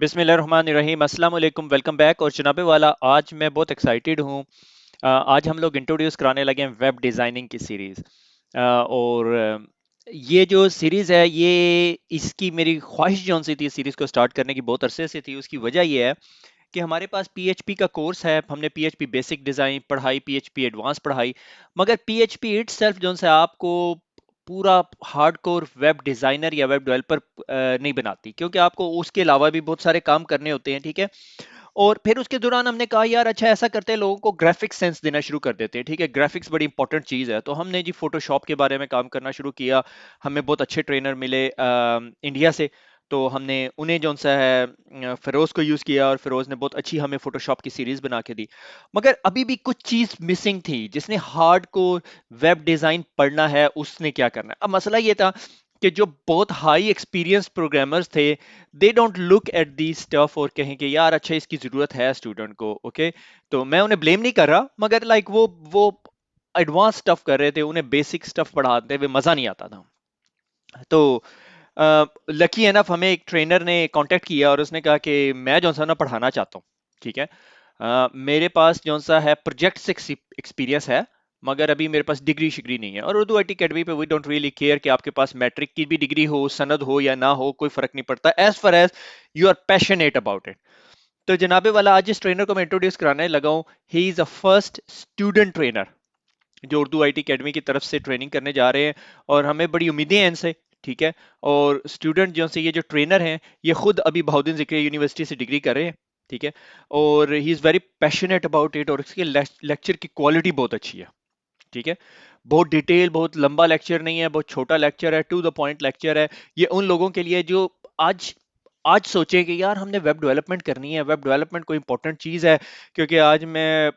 بسم اللہ الرحمن الرحیم، السلام علیکم، ویلکم بیک. اور جناب والا، آج میں بہت ایکسائٹیڈ ہوں. آج ہم لوگ انٹروڈیوس کرانے لگے ہیں ویب ڈیزائننگ کی سیریز. اور یہ جو سیریز ہے، یہ اس کی میری خواہش جون سی تھی سیریز کو سٹارٹ کرنے کی، بہت عرصے سے تھی. اس کی وجہ یہ ہے کہ ہمارے پاس پی ایچ پی کا کورس ہے. ہم نے P H P basic design پڑھائی، پی ایچ پی ایڈوانس پڑھائی، مگر P H P itself جو ہے آپ کو پورا ہارڈ کور ویب ڈیزائنر یا ویب ڈیولپر نہیں بناتی، کیونکہ آپ کو اس کے علاوہ بھی بہت سارے کام کرنے ہوتے ہیں. ٹھیک ہے. اور پھر اس کے دوران ہم نے کہا یار اچھا ایسا کرتے ہیں، لوگوں کو گرافک سینس دینا شروع کر دیتے ہیں. ٹھیک ہے، گرافکس بڑی امپورٹنٹ چیز ہے. تو ہم نے جی فوٹو شاپ کے بارے میں کام کرنا شروع کیا. ہمیں بہت اچھے ٹرینر ملے انڈیا سے. تو ہم نے انہیں جو سا ہے فیروز کو یوز کیا، اور فیروز نے بہت اچھی ہمیں فوٹو شاپ کی سیریز بنا کے دی. مگر ابھی بھی کچھ چیز مسنگ تھی. جس نے ہارڈ کو ویب ڈیزائن پڑھنا ہے اس نے کیا کرنا ہے. اب مسئلہ یہ تھا کہ جو بہت ہائی ایکسپیرینس پروگرامرز تھے، they don't look at the stuff اور کہیں کہ یار اچھا اس کی ضرورت ہے اسٹوڈنٹ کو. اوکے، تو میں انہیں بلیم نہیں کر رہا، مگر لائک وہ ایڈوانس اسٹف کر رہے تھے، انہیں بیسک اسٹف پڑھاتے ہوئے مزہ نہیں آتا تھا. تو لکی انف ہمیں ایک ٹرینر نے کانٹیکٹ کیا، اور اس نے کہا کہ میں جو سا نا پڑھانا چاہتا ہوں. ٹھیک ہے. میرے پاس جو سا ہے پروجیکٹ سے ایکسپیرینس ہے، مگر ابھی میرے پاس ڈگری شگری نہیں ہے. اور اردو آئی ٹی اکیڈمی پہ وی ڈونٹ ریئلی کیئر کہ آپ کے پاس میٹرک کی بھی ڈگری ہو، سند ہو یا نہ ہو، کوئی فرق نہیں پڑتا as far as you are passionate about it. تو جناب والا، آج جس ٹرینر کو میں انٹروڈیوس کرانے لگا ہوں، ہی از اے فرسٹ اسٹوڈنٹ ٹرینر جو اردو آئی ٹی اکیڈمی کی طرف سے ٹریننگ کرنے جا رہے ہیں، اور ہمیں بڑی امیدیں ہیں ان سے. ٹھیک ہے. اور اسٹوڈنٹ جو سے یہ جو ٹرینر ہیں، یہ خود ابھی بہاؤدین ذکری یونیورسٹی سے ڈگری کر رہے ہیں. ٹھیک ہے. اور he is very passionate about it, اور اس کے لیکچر کی کوالٹی بہت اچھی ہے. ٹھیک ہے. بہت ڈیٹیل، بہت لمبا لیکچر نہیں ہے، بہت چھوٹا لیکچر ہے، ٹو دا پوائنٹ لیکچر ہے. یہ ان لوگوں کے لیے جو آج آج سوچیں کہ یار ہم نے ویب ڈیولپمنٹ کرنی ہے، ویب ڈیولپمنٹ کوئی امپورٹنٹ چیز ہے. کیونکہ آج میں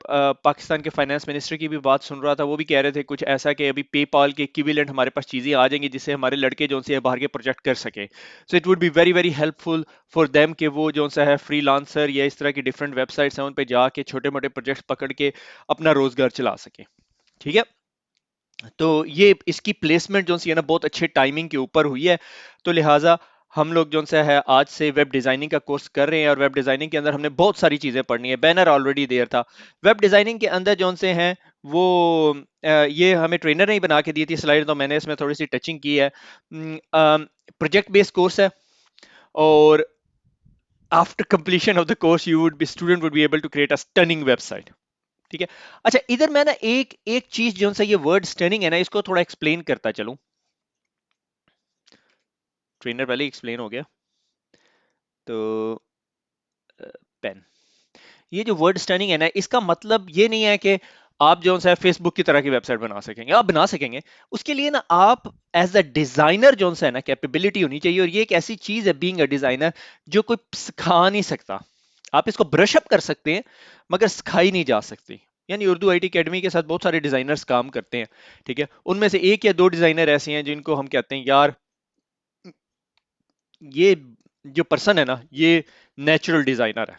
پاکستان کے فائنانس منسٹر کی بھی بات سن رہا تھا، وہ بھی کہہ رہے تھے کچھ ایسا کہ ابھی پے پال کے ایکویلنٹ ہمارے پاس چیزیں آ جائیں گی جس سے ہمارے لڑکے جو سے باہر کے پروجیکٹ کر سکیں. So it would be very very helpful for them کہ وہ جو سا ہے فری لانسر یا اس طرح کی ڈفرینٹ ویب سائٹس ہیں ان پہ جا کے چھوٹے موٹے پروجیکٹس پکڑ کے اپنا روزگار چلا سکیں. ٹھیک ہے. تو یہ اس کی پلیسمنٹ جو سی ہے نا بہت اچھے ٹائمنگ کے اوپر ہوئی ہے. تو لہٰذا ہم لوگ جو ہے آج سے ویب ڈیزائننگ کا کورس کر رہے ہیں، اور ویب ڈیزائننگ کے اندر ہم نے بہت ساری چیزیں پڑھنی ہے. بینر آلریڈی دیر تھا. ویب ڈیزائننگ کے اندر جو سے ہیں وہ یہ ہمیں ٹرینر نے ہی بنا کے دی تھی سلائڈ، تو میں نے اس میں تھوڑی سی ٹچنگ کی ہے. پروجیکٹ بیس کورس ہے، اور after completion of the course you would be student would be able to create a stunning website. ٹھیک ہے. اچھا ادھر میں نا ایک چیز جو سا یہ ورڈ اسٹرننگ ہے نا، اس کو تھوڑا ایکسپلین کرتا چلوں. ٹرینر پہلے ایکسپلین ہو گیا. تو پین، یہ جو ورڈ اسٹرننگ ہے نا، اس کا مطلب یہ نہیں ہے کہ آپ جو ہے فیس بک کی طرح کی ویب سائٹ بنا سکیں گے. آپ بنا سکیں گے، اس کے لیے نا آپ ایز اے ڈیزائنر جو ہے نا کیپیبلٹی ہونی چاہیے. اور یہ ایک ایسی چیز ہے بینگ اے ڈیزائنر جو کوئی سکھا نہیں سکتا. آپ اس کو برش اپ کر سکتے ہیں، مگر سکھائی نہیں جا سکتی. یعنی اردو آئی ٹی اکیڈمی کے ساتھ بہت سارے ڈیزائنرز کام کرتے ہیں. ٹھیک ہے. ان میں سے ایک یا دو ڈیزائنر ایسے ہیں جن کو ہم کہتے ہیں یار یہ جو پرسن ہے نا یہ نیچرل ڈیزائنر ہے.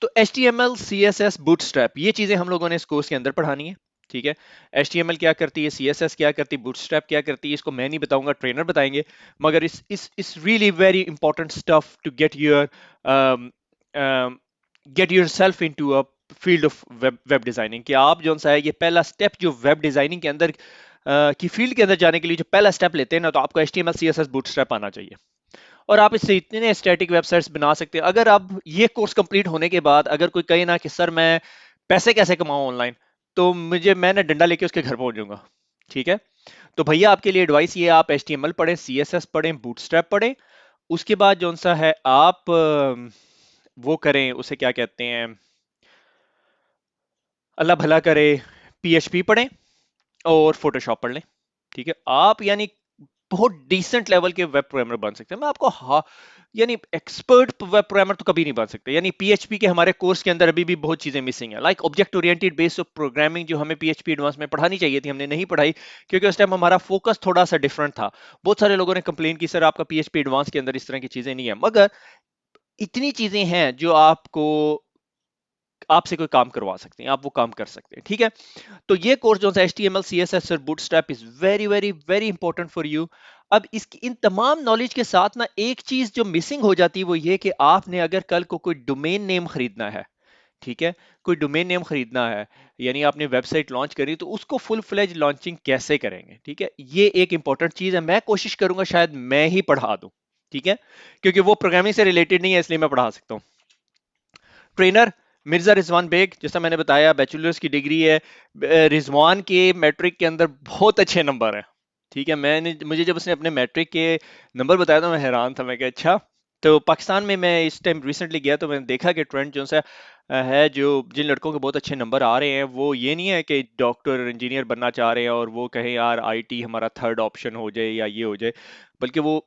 تو H T M L, C S S, bootstrap, یہ چیزیں ہم لوگوں نے اس کورس کے اندر پڑھانی ہے. ٹھیک ہے. ایچ ٹی ایم ایل کیا کرتی ہے، سی ایس ایس کیا کرتی ہے، بوٹ اسٹریپ کیا کرتی ہے، اس کو میں نہیں بتاؤں گا، ٹرینر بتائیں گے. مگر اس really very important stuff to get yourself into field of web designing. کہ آپ جو سا ہے یہ پہلا اسٹیپ جو ویب ڈیزائننگ کے اندر کی فیلڈ کے اندر جانے کے لیے جو پہلا اسٹیپ لیتے ہیں نا، تو آپ کو H T M L, C S S, bootstrap آنا چاہیے. اور آپ اس سے اتنے اسٹیٹک ویب سائٹس بنا سکتے ہیں. اگر اب یہ کورس کمپلیٹ ہونے کے بعد اگر کوئی کہے نا کہ سر میں پیسے کیسے کماؤں آن لائن، تو میں نے ڈنڈا لے کے اس کے گھر پہنچ جاؤں گا. ٹھیک ہے. تو بھیا آپ کے لیے ایڈوائس یہ ہے، آپ ایچ ٹی ایم ایل پڑھیں، سی ایس ایس پڑھیں، بوٹ اسٹریپ پڑھیں. اس کے بعد جو سا ہے آپ وہ کریں، اسے کیا کہتے ہیں، اللہ بھلا کرے، پی ایچ پی پڑھیں اور فوٹو شاپ پڑھ لیں. ٹھیک ہے. آپ یعنی بہت ڈیسنٹ لیول کے ویب پروگرامر بن سکتے ہیں. میں آپ کو یعنی ایکسپرٹ ویب پروگرامر تو کبھی نہیں بن سکتے. یعنی پی ایچ پی کے ہمارے کورس کے اندر ابھی بھی بہت چیزیں مسنگ ہیں، like object oriented base of programming جو ہمیں پی ایچ پی ایڈوانس میں پڑھانی چاہیے تھی، ہم نے نہیں پڑھائی کیونکہ اس ٹائم ہمارا فوکس تھوڑا سا ڈفرنٹ تھا. بہت سارے لوگوں نے کمپلین کی سر آپ کا پی ایچ پی ایڈوانس کے اندر اس طرح کی چیزیں نہیں ہیں. مگر اتنی چیزیں ہیں جو آپ کو آپ سے کوئی کام کروا سکتے ہیں، آپ وہ کام کر سکتے ہیں، ٹھیک ہے؟ تو یہ کورس جو ہے H T M L C S S اور bootstrap is very very very important for you. اب اس کی ان تمام نالج کے ساتھ نا ایک چیز جو مسنگ ہو جاتی ہے وہ یہ کہ آپ نے اگر کل کو کوئی ڈومین نیم خریدنا ہے، ٹھیک ہے، کوئی ڈومین نیم خریدنا ہے، یعنی آپ نے ویب سائٹ لانچ کری تو اس کو فل فلیج لانچنگ کیسے کریں گے، ٹھیک ہے؟ یہ ایک امپورٹنٹ چیز ہے، میں کوشش کروں گا شاید میں ہی پڑھا دوں، ٹھیک ہے، کیونکہ وہ پروگرامنگ سے ریلیٹڈ نہیں ہے اس لیے میں پڑھا سکتا ہوں. ٹرینر مرزا رضوان بیگ، جیسا میں نے بتایا بیچلرز کی ڈگری ہے. رضوان کے میٹرک کے اندر بہت اچھے نمبر ہیں، ٹھیک ہے، مجھے جب اس نے اپنے میٹرک کے نمبر بتایا تو میں حیران تھا، میں کہ اچھا. تو پاکستان میں اس ٹائم ریسنٹلی گیا تو میں نے دیکھا کہ ٹرینڈ جو سا ہے، جو جن لڑکوں کے بہت اچھے نمبر آ رہے ہیں وہ یہ نہیں ہے کہ ڈاکٹر انجینئر بننا چاہ رہے ہیں اور وہ کہیں یار آئی ٹی ہمارا تھرڈ آپشن ہو جائے یا یہ ہو جائے، بلکہ وہ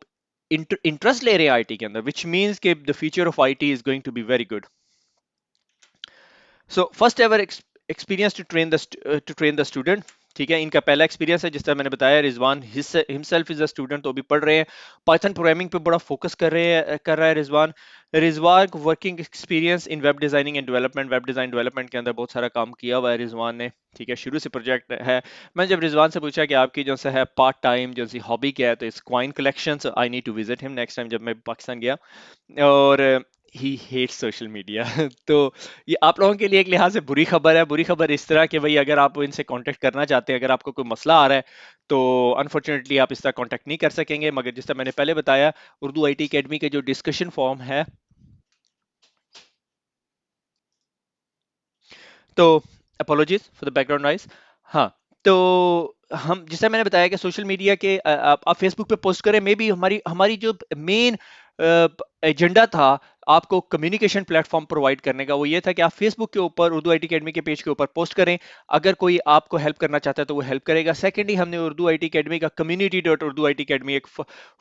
انٹرسٹ لے رہے ہیں آئی ٹی کے اندر، وچ مینس کہ the future of IT is going to be very good. So first ever experience to train the student, ٹھیک ہے، ان کا پہلا ایکسپیرینس ہے، جس طرح میں نے بتایا رضوان ہمسیلف از اے اسٹوڈنٹ، تو بھی پڑھ رہے ہیں، پائتھن پروگرامنگ پہ بڑا فوکس کر رہا ہے Rizwan. Rizwan working experience in web designing and development, web design development کے اندر بہت سارا کام کیا ہوا ہے رضوان نے، ٹھیک ہے، شروع سے پروجیکٹ ہے. میں جب رضوان سے پوچھا کہ آپ کی جو سا ہے پارٹ ٹائم جو سی ہابی کیا ہے، تو اس coin collection, I need to visit him next time جب میں پاکستان گیا. اور ہی ہیٹ سوشل میڈیا تو یہ آپ لوگوں کے لیے ایک لحاظ سے بری خبر ہے. بری خبر اس طرح کہ بھائی اگر آپ ان سے کانٹیکٹ کرنا چاہتے ہیں، اگر آپ کو کوئی مسئلہ آ رہا ہے تو انفارچونیٹلی آپ اس طرح کانٹیکٹ نہیں کر سکیں گے. مگر جس طرح میں نے پہلے بتایا، اردو آئی ٹی اکیڈمی کے جو ڈسکشن فارم ہے، تو apologies for the background noise. ہاں، تو ہم جیسے میں نے بتایا کہ سوشل میڈیا کے آپ فیس بک پہ پوسٹ کریں، مے بی ہماری جو مین ایجنڈا تھا آپ کو کمیونیکیشن پلیٹ فارم پرووائڈ کرنے کا، وہ یہ تھا کہ آپ فیس بک کے اوپر اردو آئی ٹی اکیڈمی کے پیج کے اوپر پوسٹ کریں. اگر کوئی آپ کو ہیلپ کرنا چاہتا ہے تو وہ ہیلپ کرے گا. سیکنڈلی ہم نے اردو آئی ٹی اکیڈمی کا community dot Urdu I T academy ایک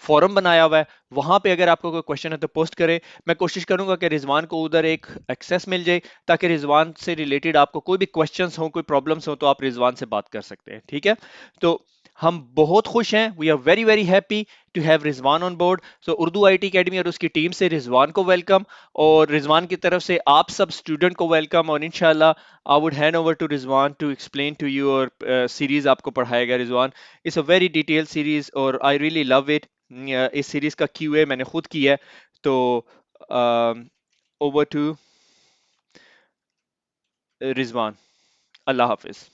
فورم بنایا ہوا ہے، وہاں پہ اگر آپ کو کوئی کوشچن ہے تو پوسٹ کرے. میں کوشش کروں گا کہ رضوان کو ادھر ایک ایکسیس مل جائے، تاکہ رضوان سے ریلیٹڈ آپ کو کوئی بھی کوشچنس ہوں، کوئی پرابلمس ہوں، تو آپ رضوان سے بات کر سکتے ہیں، ٹھیک ہے. تو ہم بہت خوش ہیں، we are very very happy to have Rizwan on board. So Urdu I T academy اور اس کی ٹیم سے رضوان کو ویلکم، اور رضوان کی طرف سے آپ سب اسٹوڈنٹ کو ویلکم. اور انشاءاللہ I would hand over to Rizwan to explain to you, اور سیریز آپ کو پڑھائے گا Rizwan. It's a very detail series اور آئی ریئلی لو اٹ. اس سیریز کا کیو اے میں نے خود کیا ہے. تو اوور ٹو رضوان. اللہ حافظ.